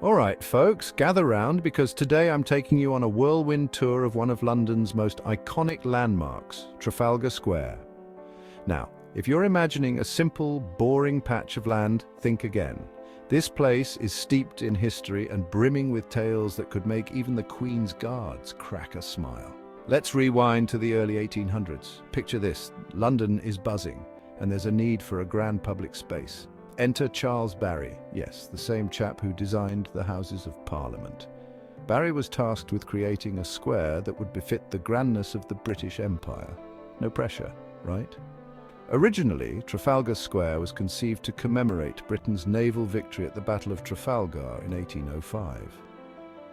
All right, folks, gather round because today I'm taking you on a whirlwind tour of one of London's most iconic landmarks, Trafalgar Square. Now, if you're imagining a simple, boring patch of land, think again. This place is steeped in history and brimming with tales that could make even the Queen's Guards crack a smile. Let's rewind to the early 1800s. Picture this: London is buzzing, and there's a need for a grand public space. Enter Charles Barry, yes, the same chap who designed the Houses of Parliament. Barry was tasked with creating a square that would befit the grandness of the British Empire. No pressure, right? Originally, Trafalgar Square was conceived to commemorate Britain's naval victory at the Battle of Trafalgar in 1805.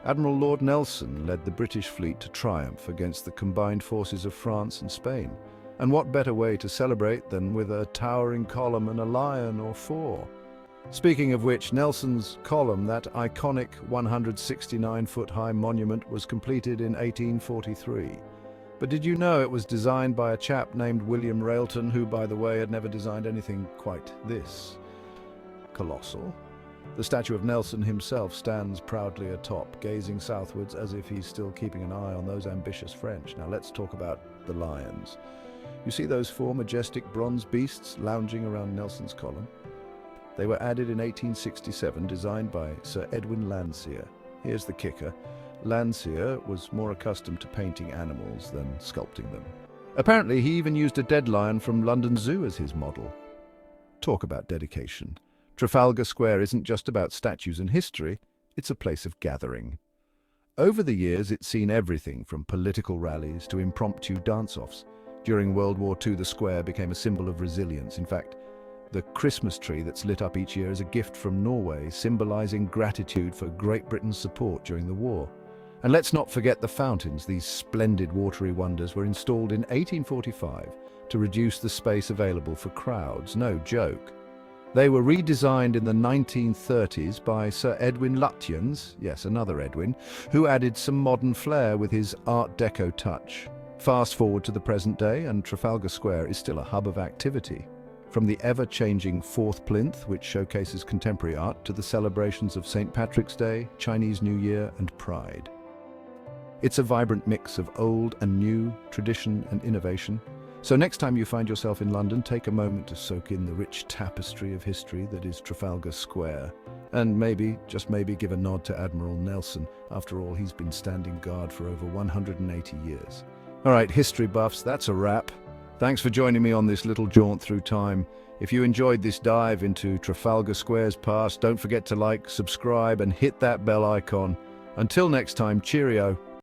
Admiral Lord Nelson led the British fleet to triumph against the combined forces of France and Spain. And what better way to celebrate than with a towering column and a lion or four? Speaking of which, Nelson's column, that iconic 169-foot-high monument, was completed in 1843. But did you know it was designed by a chap named William Railton, who, by the way, had never designed anything quite this colossal? The statue of Nelson himself stands proudly atop, gazing southwards as if he's still keeping an eye on those ambitious French. Now let's talk about the lions. You see those four majestic bronze beasts lounging around Nelson's column? They were added in 1867, designed by Sir Edwin Landseer. Here's the kicker: Landseer was more accustomed to painting animals than sculpting them. Apparently, he even used a dead lion from London Zoo as his model. Talk about dedication. Trafalgar Square isn't just about statues and history, it's a place of gathering. Over the years, it's seen everything from political rallies to impromptu dance-offs. During World War II, the square became a symbol of resilience. In fact, the Christmas tree that's lit up each year is a gift from Norway, symbolizing gratitude for Great Britain's support during the war. And let's not forget the fountains. These splendid watery wonders were installed in 1845 to reduce the space available for crowds. No joke. They were redesigned in the 1930s by Sir Edwin Lutyens, yes, another Edwin, who added some modern flair with his Art Deco touch. Fast forward to the present day, and Trafalgar Square is still a hub of activity. From the ever-changing Fourth Plinth, which showcases contemporary art, to the celebrations of St. Patrick's Day, Chinese New Year, and Pride. It's a vibrant mix of old and new, tradition and innovation. So next time you find yourself in London, take a moment to soak in the rich tapestry of history that is Trafalgar Square. And maybe, just maybe, give a nod to Admiral Nelson. After all, he's been standing guard for over 180 years. All right, history buffs, that's a wrap. Thanks for joining me on this little jaunt through time. If you enjoyed this dive into Trafalgar Square's past, don't forget to like, subscribe, and hit that bell icon. Until next time, cheerio.